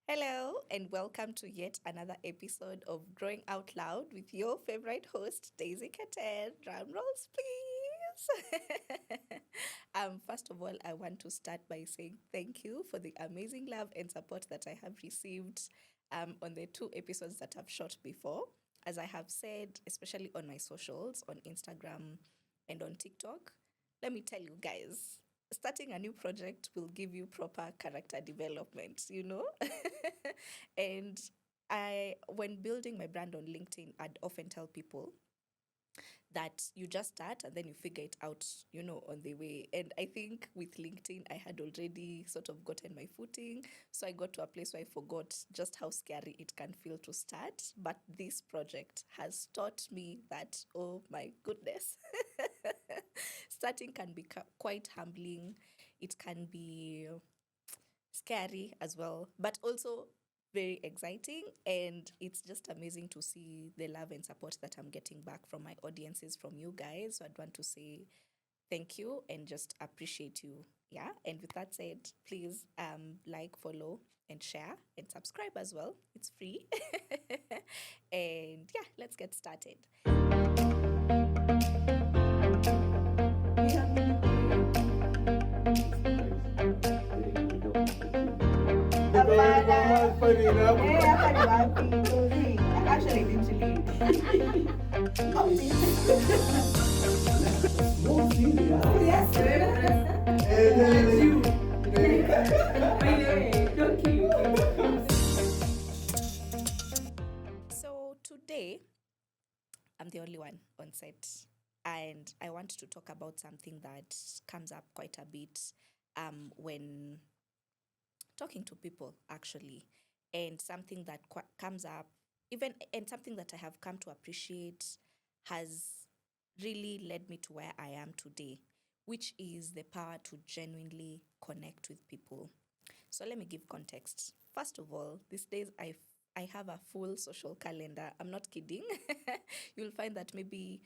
Hello, and welcome to yet another episode of Growing Out Loud with your favorite host, Daisy Katen. Drum rolls, please. First of all, I want to start by saying thank you for the amazing love and support that I have received on the two episodes that I've shot before. As I have said, especially on my socials, on Instagram and on TikTok, let me tell you guys, starting a new project will give you proper character development, and when building my brand on LinkedIn, I'd often tell people that you just start and then you figure it out, on the way. And I think with LinkedIn, I had already sort of gotten my footing. So I got to a place where I forgot just how scary it can feel to start. But this project has taught me that, oh my goodness, starting can be quite humbling. It can be scary as well, but also very exciting. And it's just amazing to see the love and support that I'm getting back from my audiences, from you guys. So I'd want to say thank you and just appreciate you. Yeah. And with that said, please like, follow, and share and subscribe as well. It's free. And yeah, let's get started. Actually, literally. Yes, So today, I'm the only one on set, and I want to talk about something that comes up quite a bit when talking to people, actually, and something that comes up, even, and something that I have come to appreciate has really led me to where I am today, which is the power to genuinely connect with people. So let me give context. First of all, these days I have a full social calendar. I'm not kidding. You'll find that maybe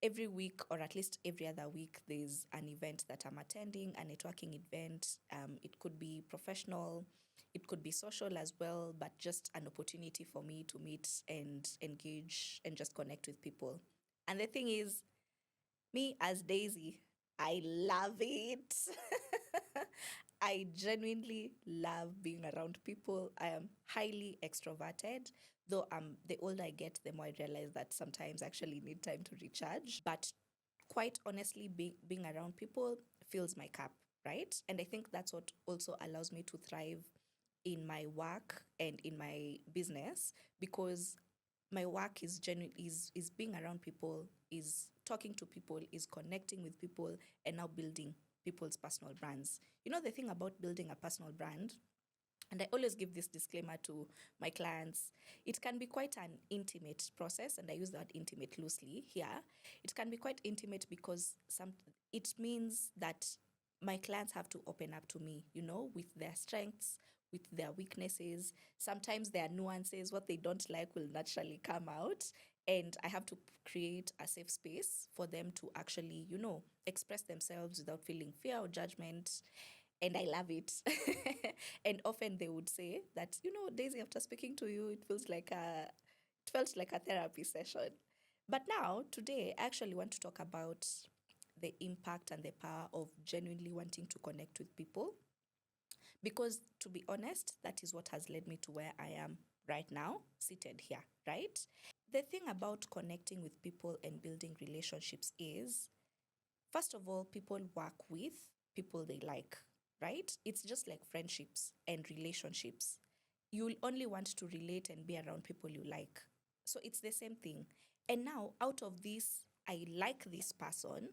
every week or at least every other week there's an event that I'm attending, a networking event. It could be professional, it could be social as well, but just an opportunity for me to meet and engage and just connect with people. And the thing is, me as Daisy, I love it. I genuinely love being around people. I am highly extroverted, though the older I get, the more I realize that sometimes I actually need time to recharge. But quite honestly, being around people fills my cup, right? And I think that's what also allows me to thrive in my work and in my business, because my work is is being around people, is talking to people, is connecting with people, and now building people's personal brands. The thing about building a personal brand, and I always give this disclaimer to my clients, it can be quite an intimate process, and I use that intimate loosely here. It can be quite intimate because it means that my clients have to open up to me, with their strengths, with their weaknesses. Sometimes their nuances, what they don't like, will naturally come out. And I have to create a safe space for them to actually, express themselves without feeling fear or judgment. And I love it. And often they would say that, Daisy, after speaking to you, it felt like a therapy session. But now, today, I actually want to talk about the impact and the power of genuinely wanting to connect with people. Because to be honest, that is what has led me to where I am right now, seated here, right? The thing about connecting with people and building relationships is, first of all, people work with people they like, right? It's just like friendships and relationships. You'll only want to relate and be around people you like. So it's the same thing. And now, out of this, I like this person,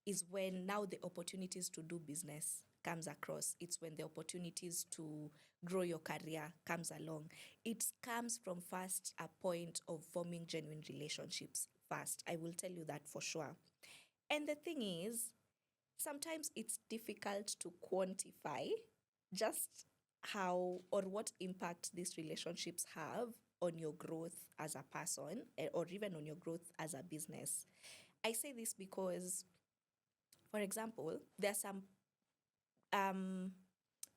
is when now the opportunities to do business comes across. It's when the opportunities to grow your career comes along. It comes from first a point of forming genuine relationships first. I will tell you that for sure. And the thing is, sometimes it's difficult to quantify just how or what impact these relationships have on your growth as a person, or even on your growth as a business. I say this because, for example, um,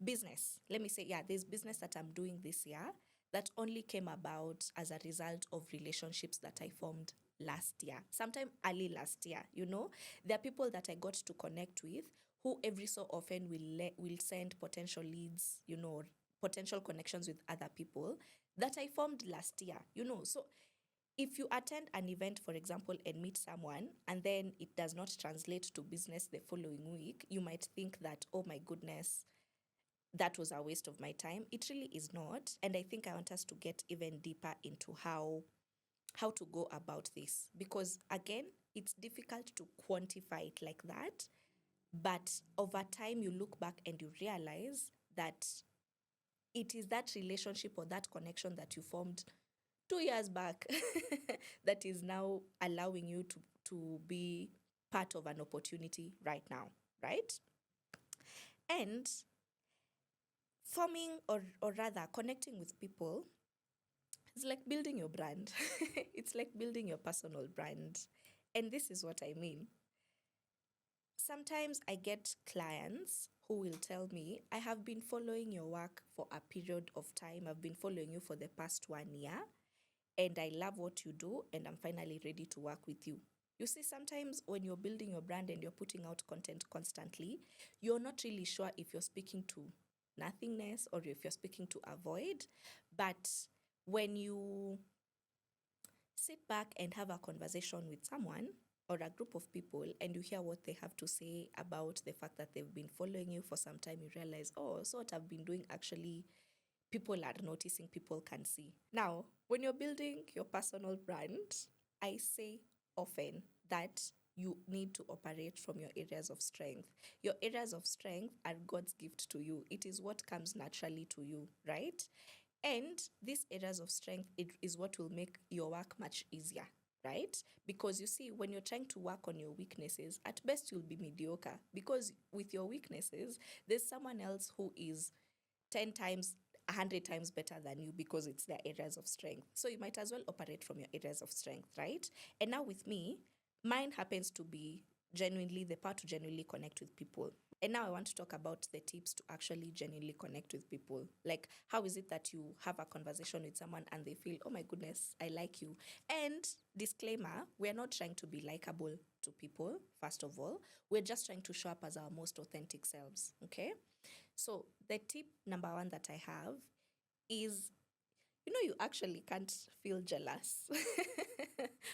business. Let me say, yeah, there's business that I'm doing this year that only came about as a result of relationships that I formed last year, sometime early last year. There are people that I got to connect with who every so often will send potential leads, potential connections with other people that I formed last year. So if you attend an event, for example, and meet someone, and then it does not translate to business the following week, you might think that, oh my goodness, that was a waste of my time. It really is not. And I think I want us to get even deeper into how to go about this. Because again, it's difficult to quantify it like that. But over time, you look back and you realize that it is that relationship or that connection that you formed 2 years back that is now allowing you to be part of an opportunity right now, right? And forming or rather connecting with people is like building your brand. It's like building your personal brand. And this is what I mean. Sometimes I get clients who will tell me, I have been following your work for a period of time. I've been following you for the past 1 year, and I love what you do, and I'm finally ready to work with you. You see, sometimes when you're building your brand and you're putting out content constantly, you're not really sure if you're speaking to nothingness or if you're speaking to a void. But when you sit back and have a conversation with someone or a group of people and you hear what they have to say about the fact that they've been following you for some time, you realize, oh, so what I've been doing actually, people are noticing, people can see. Now, when you're building your personal brand, I say often that you need to operate from your areas of strength. Your areas of strength are God's gift to you. It is what comes naturally to you, right? And these areas of strength, it is what will make your work much easier, right? Because you see, when you're trying to work on your weaknesses, at best you'll be mediocre, because with your weaknesses, there's someone else who is 10 times, 100 times better than you because it's their areas of strength. So you might as well operate from your areas of strength, right? And now with me, mine happens to be genuinely the part to genuinely connect with people. And now I want to talk about the tips to actually genuinely connect with people. Like, how is it that you have a conversation with someone and they feel, oh my goodness, I like you? And disclaimer, we're not trying to be likable to people, first of all. We're just trying to show up as our most authentic selves, okay? So the tip number one that I have is, you actually can't feel jealous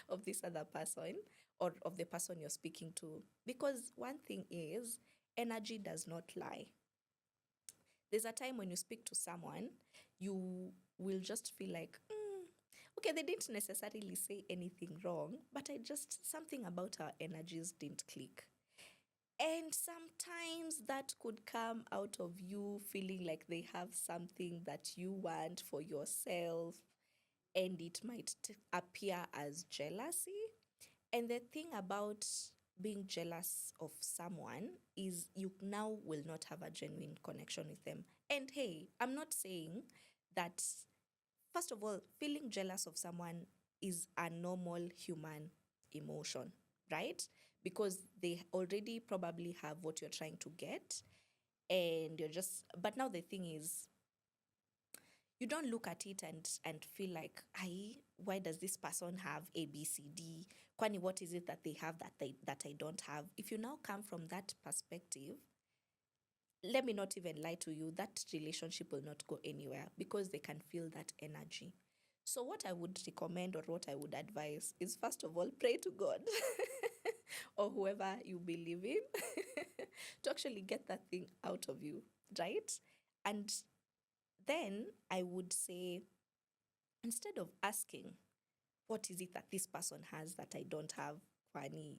of this other person or of the person you're speaking to. Because one thing is, energy does not lie. There's a time when you speak to someone, you will just feel like, okay, they didn't necessarily say anything wrong, but something about our energies didn't click. And sometimes that could come out of you feeling like they have something that you want for yourself, and it might appear as jealousy. And the thing about being jealous of someone is you now will not have a genuine connection with them. And hey, I'm not saying that, first of all, feeling jealous of someone is a normal human emotion, right? Because they already probably have what you're trying to get. And but now the thing is, you don't look at it and feel like, why does this person have A, B, C, D? Kwani, what is it that they have that I don't have? If you now come from that perspective, let me not even lie to you, that relationship will not go anywhere because they can feel that energy. So what I would recommend or what I would advise is, first of all, pray to God or whoever you believe in to actually get that thing out of you, right? And then I would say, instead of asking, what is it that this person has that I don't have, Kwani,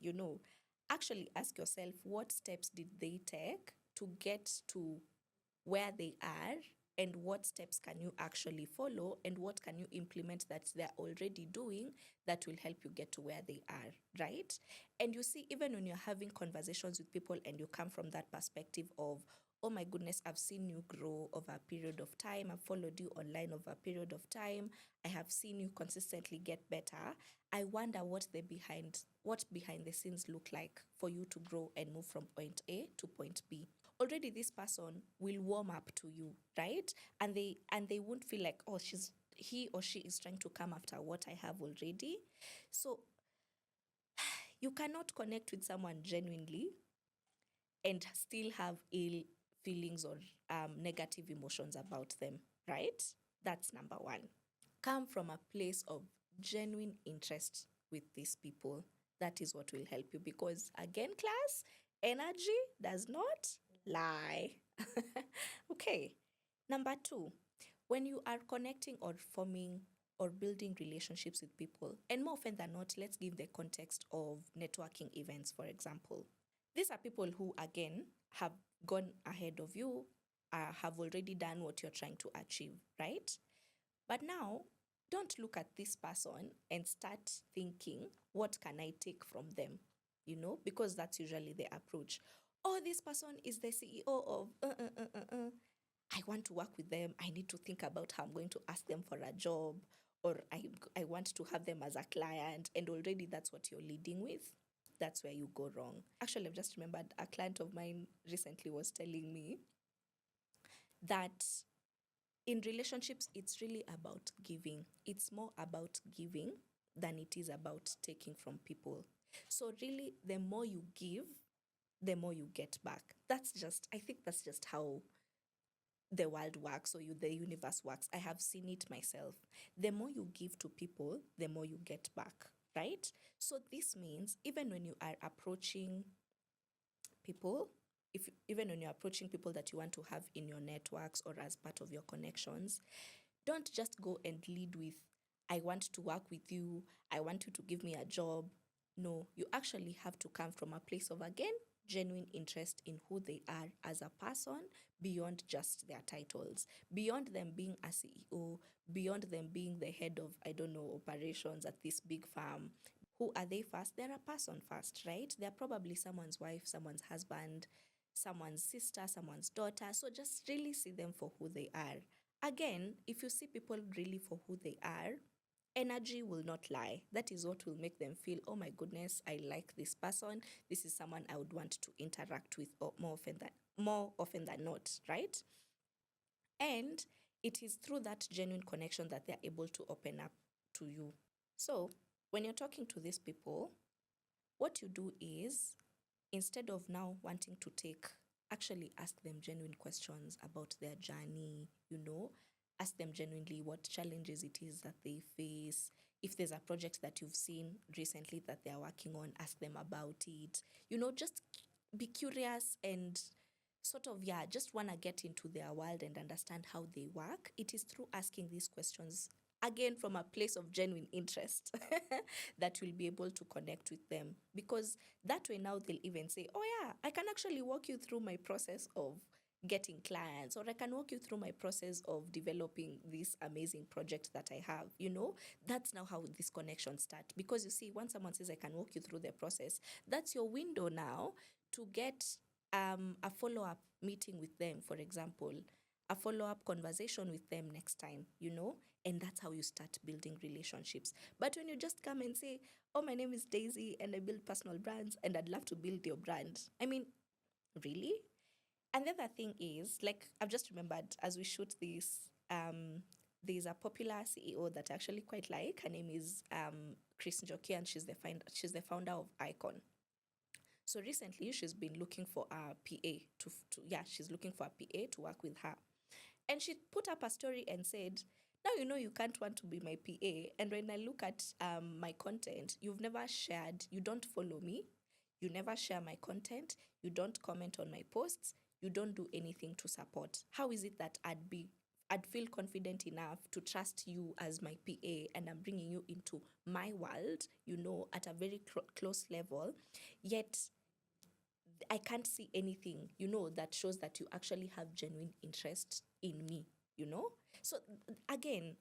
actually ask yourself, what steps did they take to get to where they are, and what steps can you actually follow, and what can you implement that they're already doing that will help you get to where they are, right? And you see, even when you're having conversations with people and you come from that perspective of, oh my goodness, I've seen you grow over a period of time, I've followed you online over a period of time, I have seen you consistently get better, I wonder what behind the scenes look like for you to grow and move from point A to point B. already this person will warm up to you, right? And they won't feel like, oh, he or she is trying to come after what I have already. So you cannot connect with someone genuinely and still have ill feelings or negative emotions about them, right? That's number one. Come from a place of genuine interest with these people. That is what will help you, because again, class, energy does not lie. Okay. Number two, when you are connecting or forming or building relationships with people, and more often than not, let's give the context of networking events, for example. These are people who, again, have gone ahead of you, have already done what you're trying to achieve, right? But now, don't look at this person and start thinking, what can I take from them? Because that's usually the approach. Oh, this person is the CEO of, I want to work with them. I need to think about how I'm going to ask them for a job, or I want to have them as a client. And already that's what you're leading with. That's where you go wrong. Actually, I've just remembered a client of mine recently was telling me that in relationships, it's really about giving. It's more about giving than it is about taking from people. So, really, the more you give, the more you get back. I think that's just how the world works, or the universe works. I have seen it myself. The more you give to people, the more you get back, right? So, this means even when you are approaching people, if even when you're approaching people that you want to have in your networks or as part of your connections, don't just go and lead with, I want to work with you, I want you to give me a job. No, you actually have to come from a place of, again, genuine interest in who they are as a person, beyond just their titles, beyond them being a CEO, beyond them being the head of, I don't know, operations at this big firm. Who are they first? They're a person first, right? They're probably someone's wife, someone's husband, someone's sister, someone's daughter. So just really see them for who they are. Again, if you see people really for who they are, energy will not lie. That is what will make them feel, oh my goodness, I like this person. This is someone I would want to interact with more often than not, right? And it is through that genuine connection that they're able to open up to you. So when you're talking to these people, what you do is, instead of now wanting to actually ask them genuine questions about their journey, ask them genuinely what challenges it is that they face. If there's a project that you've seen recently that they're working on, ask them about it. Just be curious and sort of, yeah, just want to get into their world and understand how they work. It is through asking these questions, again, from a place of genuine interest, that will be able to connect with them. Because that way now they'll even say, oh yeah, I can actually walk you through my process of getting clients, or I can walk you through my process of developing this amazing project that I have. That's now how this connection starts. Because you see, once someone says, I can walk you through the process, that's your window now to get a follow-up meeting with them, for example, a follow-up conversation with them next time, and that's how you start building relationships. But when you just come and say, oh, my name is Daisy and I build personal brands and I'd love to build your brand, I mean, really? And the other thing is, like, I've just remembered as we shoot this, there's a popular CEO that I actually quite like. Her name is Chris Njoki, and she's the founder of Icon. So recently, she's been looking for a PA she's looking for a PA to work with her. And she put up a story and said, now you can't want to be my PA. And when I look at my content, you've never shared, you don't follow me, you never share my content, you don't comment on my posts, you don't do anything to support. How is it that I'd feel confident enough to trust you as my PA, and I'm bringing you into my world, at a very close level, yet I can't see anything, that shows that you actually have genuine interest in me. So again,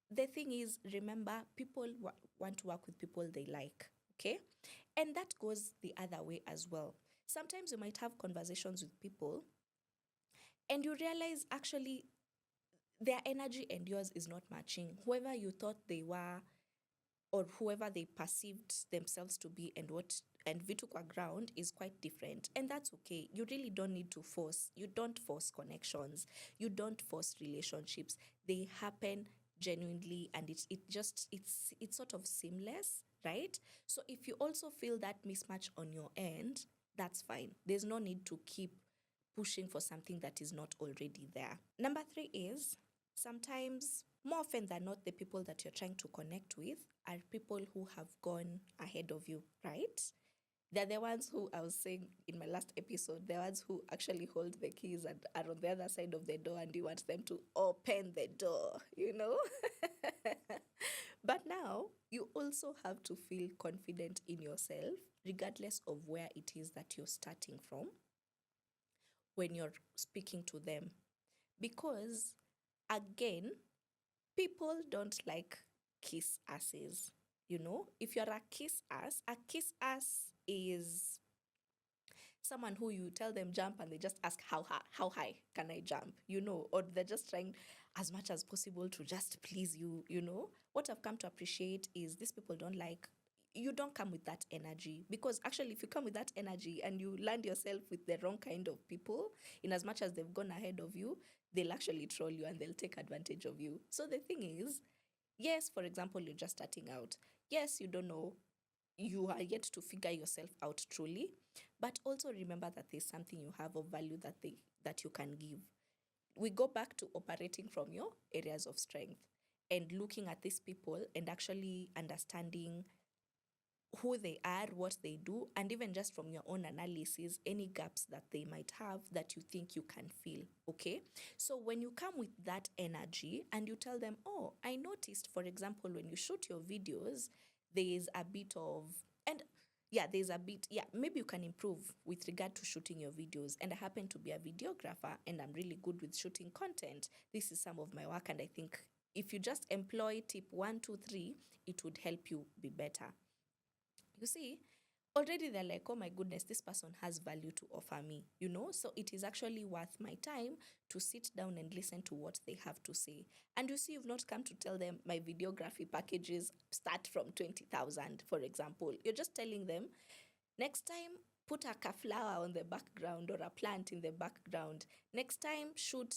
the thing is, remember, people want to work with people they like, okay? And that goes the other way as well. Sometimes you might have conversations with people and you realize actually their energy and yours is not matching. Whoever you thought they were, or whoever they perceived themselves to be, and vitu kwa ground is quite different, and that's okay. You really don't need to force. You don't force connections. You don't force relationships. They happen genuinely, and it's sort of seamless, right? So if you also feel that mismatch on your end, that's fine. There's no need to keep pushing for something that is not already there. Number 3 is, sometimes, more often than not, the people that you're trying to connect with are people who have gone ahead of you, right? They're the ones who, I was saying in my last episode, the ones who actually hold the keys and are on the other side of the door, and you want them to open the door, you know? But now, you also have to feel confident in yourself, regardless of where it is that you're starting from when you're speaking to them. Because, again, people don't like kiss asses. You know, if you're a kiss ass is someone who you tell them jump and they just ask how high can I jump, you know, or they're just trying as much as possible to just please you, you know. What I've come to appreciate is these people don't like, you don't come with that energy, because actually if you come with that energy and you land yourself with the wrong kind of people, in as much as they've gone ahead of you, they'll actually troll you and they'll take advantage of you. So the thing is, yes, for example, you're just starting out, yes, you don't know, you are yet to figure yourself out truly, but also remember that there's something you have of value that you can give. We go back to operating from your areas of strength and looking at these people and actually understanding who they are, what they do, and even just from your own analysis, any gaps that they might have that you think you can fill. Okay. So when you come with that energy and you tell them, oh, I noticed, for example, when you shoot your videos, there is a bit of, and yeah, there's a bit, yeah, maybe you can improve with regard to shooting your videos. And I happen to be a videographer and I'm really good with shooting content. This is some of my work. And I think if you just employ tip 1, 2, 3, it would help you be better. You see, already they're like, oh my goodness, this person has value to offer me, you know? So it is actually worth my time to sit down and listen to what they have to say. And you see, you've not come to tell them my videography packages start from 20,000, for example. You're just telling them, next time, put a flower on the background or a plant in the background. Next time, shoot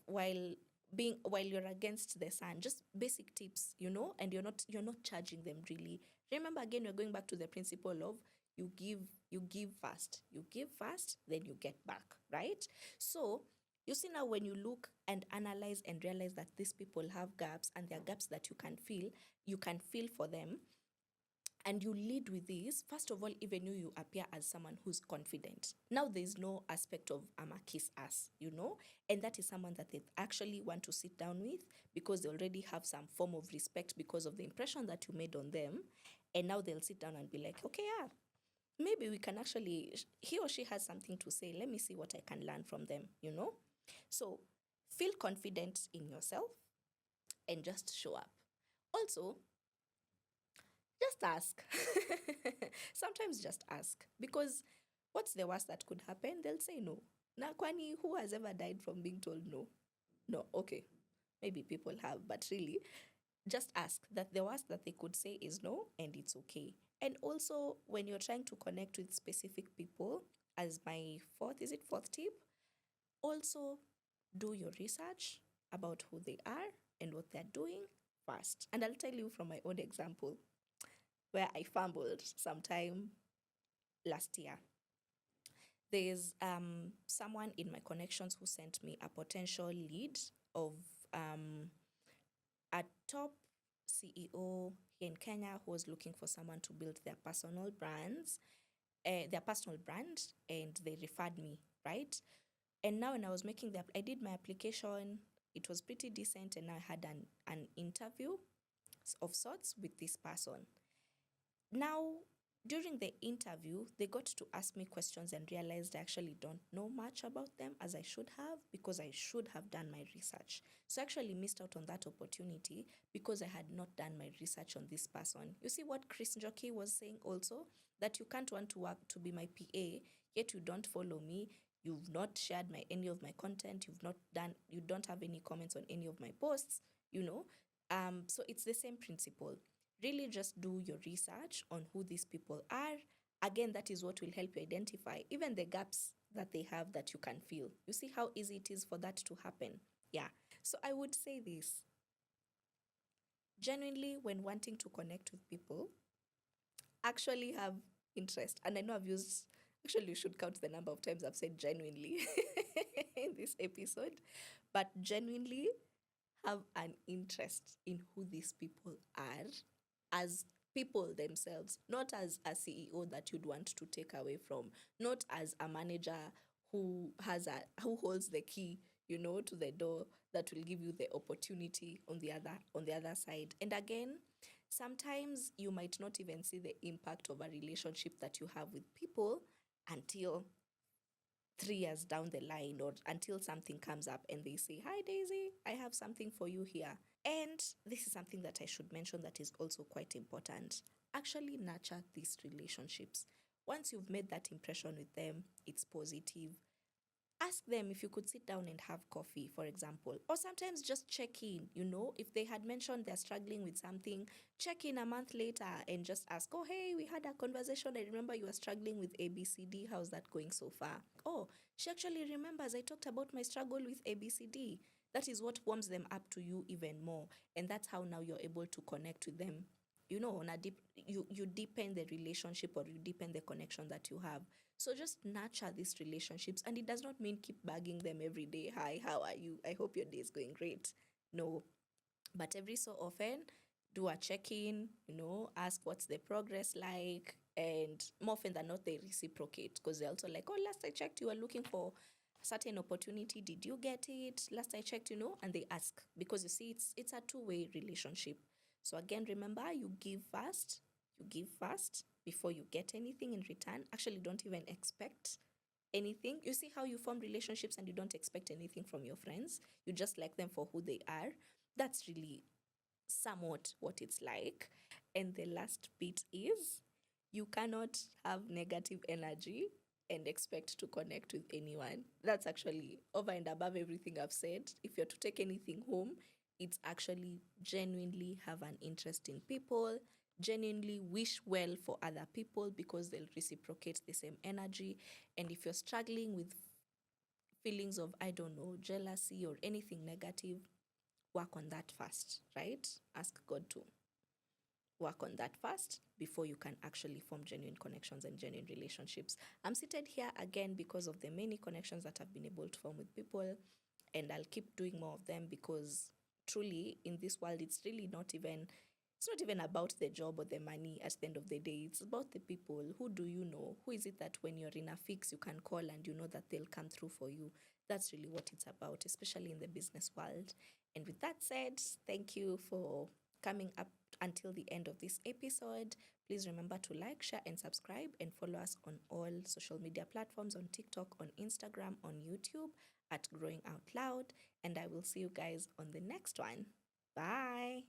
while you're against the sun. Just basic tips, you know, and you're not charging them really. Remember, again, we're going back to the principle of you give fast, then you get back, right? So you see, now when you look and analyze and realize that these people have gaps and there are gaps that you can fill for them, and you lead with this, first of all, even you appear as someone who's confident. Now there's no aspect of I'm a kiss ass, you know, and that is someone that they actually want to sit down with, because they already have some form of respect because of the impression that you made on them. And now they'll sit down and be like, okay, yeah, maybe we can actually, he or she has something to say. Let me see what I can learn from them, you know? So feel confident in yourself and just show up. Also, just ask. Sometimes just ask, because what's the worst that could happen? They'll say no. Na kwani, who has ever died from being told no? No, okay. Maybe people have, but really, just ask. That the worst that they could say is no, and it's okay. And also, when you're trying to connect with specific people, as my fourth tip, also do your research about who they are and what they're doing first. And I'll tell you from my own example where I fumbled sometime last year. There's someone in my connections who sent me a potential lead of a top CEO here in Kenya who was looking for someone to build their personal brand, and they referred me, right? And now when I was I did my application, it was pretty decent, and I had an interview of sorts with this person. Now, during the interview, they got to ask me questions and realized I actually don't know much about them as I should have, because I should have done my research. So I actually missed out on that opportunity because I had not done my research on this person. You see what Chris Njoki was saying also? That you can't want to work to be my PA, yet you don't follow me. You've not shared any of my content. You don't have any comments on any of my posts, you know? So it's the same principle. Really just do your research on who these people are. Again, that is what will help you identify even the gaps that they have that you can feel. You see how easy it is for that to happen? Yeah. So I would say this, genuinely, when wanting to connect with people, actually have interest. And I know I've used, actually, you should count the number of times I've said genuinely in this episode, but genuinely have an interest in who these people are as people themselves, not as a CEO that you'd want to take away from, not as a manager who holds the key, to the door that will give you the opportunity on the other side. And again, sometimes you might not even see the impact of a relationship that you have with people until 3 years down the line, or until something comes up and they say, "Hi, Daisy, I have something for you here." And this is something that I should mention that is also quite important. Actually, nurture these relationships. Once you've made that impression with them, it's positive. Ask them if you could sit down and have coffee, for example, or sometimes just check in. If they had mentioned they're struggling with something, check in a month later and just ask, "Oh, hey, we had a conversation. I remember you were struggling with ABCD. How's that going so far?" "Oh, she actually remembers I talked about my struggle with ABCD." That is what warms them up to you even more. And that's how now you're able to connect with them. On a you deepen the relationship, or you deepen the connection that you have. So just nurture these relationships. And it does not mean keep bugging them every day. "Hi, how are you? I hope your day is going great." No. But every so often, do a check-in, ask what's the progress like. And more often than not, they reciprocate, because they're also like, "Oh, last I checked, you were looking for a certain opportunity. Did you get it? Last I checked," and they ask. Because you see, it's a two-way relationship. So again, remember, you give first. You give first before you get anything in return. Actually, don't even expect anything. You see how you form relationships and you don't expect anything from your friends. You just like them for who they are. That's really somewhat what it's like. And the last bit is, you cannot have negative energy and expect to connect with anyone. That's actually over and above everything I've said. If you're to take anything home, it's actually genuinely have an interest in people, genuinely wish well for other people, because they'll reciprocate the same energy. And if you're struggling with feelings of, I don't know, jealousy or anything negative, work on that first, right? Ask God to work on that first before you can actually form genuine connections and genuine relationships. I'm seated here again because of the many connections that I've been able to form with people, and I'll keep doing more of them, because truly in this world, it's not even about the job or the money at the end of the day. It's about the people. Who do you know? Who is it that when you're in a fix, you can call and you know that they'll come through for you? That's really what it's about, especially in the business world. And with that said, thank you for coming up until the end of this episode. Please remember to like, share, and subscribe, and follow us on all social media platforms, on TikTok, on Instagram, on YouTube at Growing Out Loud. And I will see you guys on the next one. Bye.